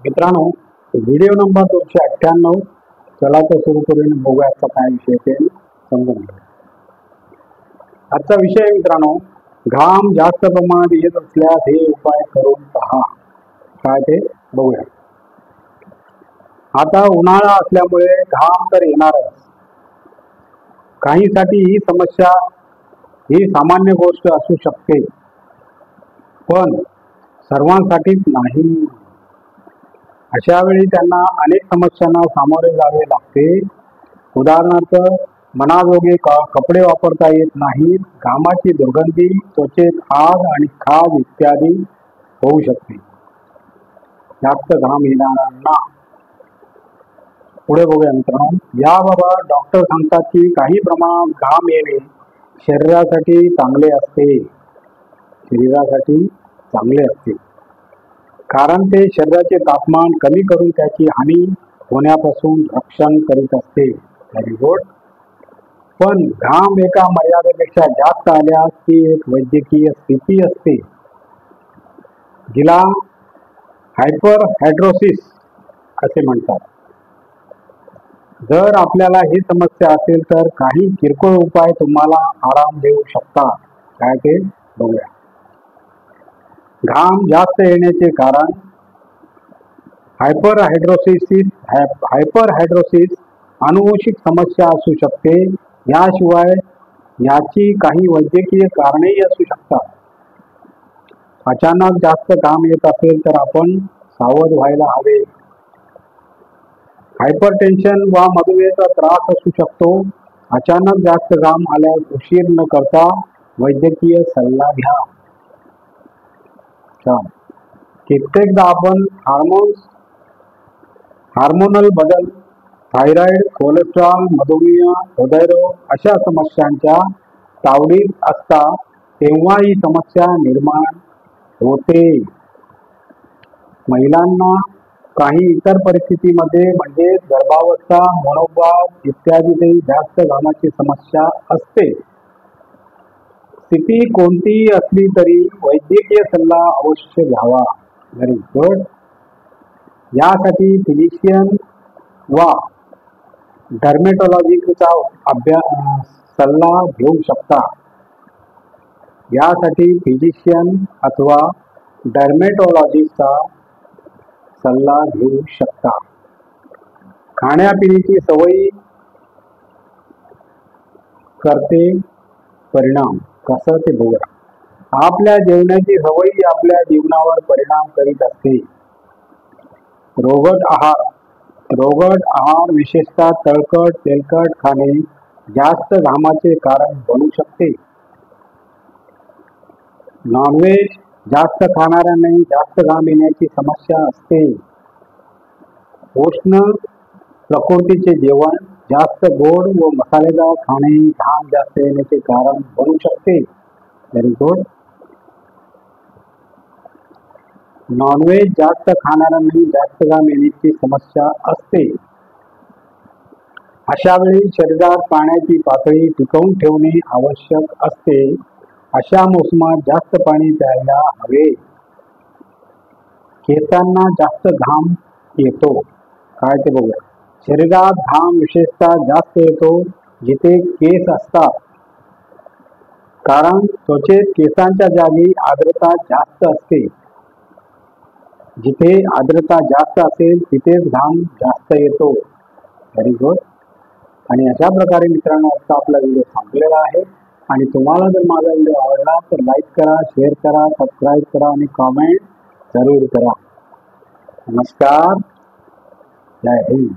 मित्रांनो, video number 298. चला तर सुरू करून बघूया आजचा काय विषय ते समजून घेऊया. आजचा विषय मित्रांनो, घाम जास्त प्रमाणात येत असल्यास हे उपाय करून पहा. काय ते बघूया. आता उन्हाळा असल्यामुळे घाम तर येणारच. काहींसाठी ही समस्या ही सामान्य गोष्ट असू शकते, पण सर्वांसाठीच नाही. अशा वेळी त्यांना अनेक समस्यांना सामोरे जावे लागते. उदाहरणार्थ, मनाजोगे कपडे वापरता येत नाहीत, घामाची दुर्गंधी, त्वचेत आग आणि खाज इत्यादी होऊ शकते. जास्त घाम येणाऱ्यांना पुढे बघूया मित्रांनो. याबाबत डॉक्टर सांगतात की काही प्रमाणात घाम येणे शरीरासाठी चांगले असते. कारण ते शरीराचे तापमान कमी करून त्याची हानी होण्यापासून रक्षण करीत असते. Very good. पण घाम एका मर्यादेपेक्षा जास्त आल्यास ती एक वैद्यकीय स्थिती असते, जिला हायपरहायड्रोसिस असे म्हणतात. जर आपल्याला ही समस्या असेल तर काही किरकोळ उपाय तुम्हाला आराम देऊ शकतात. काय ते बघूया. घाम जास्त येण्याचे कारण. हायपरहायड्रोसिस अनुवंशिक समस्या असू शकते. याशिवाय याची काही वैद्यकीय कारणेही असू शकतात. अचानक जास्त घाम येत असेल तर आपण सावध व्हायला हवे. हायपरटेन्शन वा मधुमेहाचा त्रास असू शकतो. अचानक जास्त घाम आल्यास उशीर न करता वैद्यकीय सल्ला घ्या. कित्येकदा आपण हार्मोनल बदल, थायरॉइड, कोलेस्ट्रॉल, मधुमेह, हृदयरोग अशा समस्यांच्या तावडीत असता तेव्हा ही समस्या निर्माण होते. महिलांना काही इतर परिस्थितीमध्ये म्हणजे गर्भावस्था, मनोभाव इत्यादीतही जास्त घामाची समस्या असते. स्थिती कोणतीही असली तरी वैद्यकीय सल्ला अवश्य घ्यावा. Very good. यासाठी फिजिशियन वा डर्मेटॉलॉजिस्टचा सल्ला घेऊ शकता. यासाठी फिजिशियन अथवा डर्मेटॉलॉजिस्टचा सल्ला घेऊ शकता. खाण्यापिण्याची सवयी करते परिणाम. कसं ते बघूया. आपल्या जेवणाची सवयी आपल्या जीवनावर परिणाम करीत असते. रोगट आहार विशेषतः तळकट, तेलकट खाणे जास्त घामाचे कारण बनू शकते. नॉनव्हेज जास्त खाणाऱ्यांनाही जास्त घाम येण्याची समस्या असते. उष्ण प्रकृतीचे जेवण, जास्त गोड व मसालेदार खाणे घाम जास्त येण्याचे कारण बनू शकते. Very good. नॉनव्हेज जास्त खाणाऱ्यांनाही जास्त घाम येण्याची समस्या असते. अशा वेळी शरीरात पाण्याची पातळी टिकवून ठेवणे आवश्यक असते. अशा मोसमात जास्त पाणी प्यायला हवे. केसांना जास्त घाम येतो. काय ते बघूया. शरीरात घाम विशेषतः जास्त येतो जिथे केस असतात, कारण त्वचेत केसांच्या जागी आर्द्रता जास्त असते. जिथे आर्द्रता जास्त असेल तिथेच घाम जास्त येतो. Very good. आणि अशा प्रकारे मित्रांनो आजचा आपला व्हिडिओ संपलेला आहे. आणि तुम्हाला जर माझा व्हिडिओ आवडला तर लाईक करा, शेअर करा, सबस्क्राईब करा आणि कॉमेंट जरूर करा. नमस्कार. जय हिंद.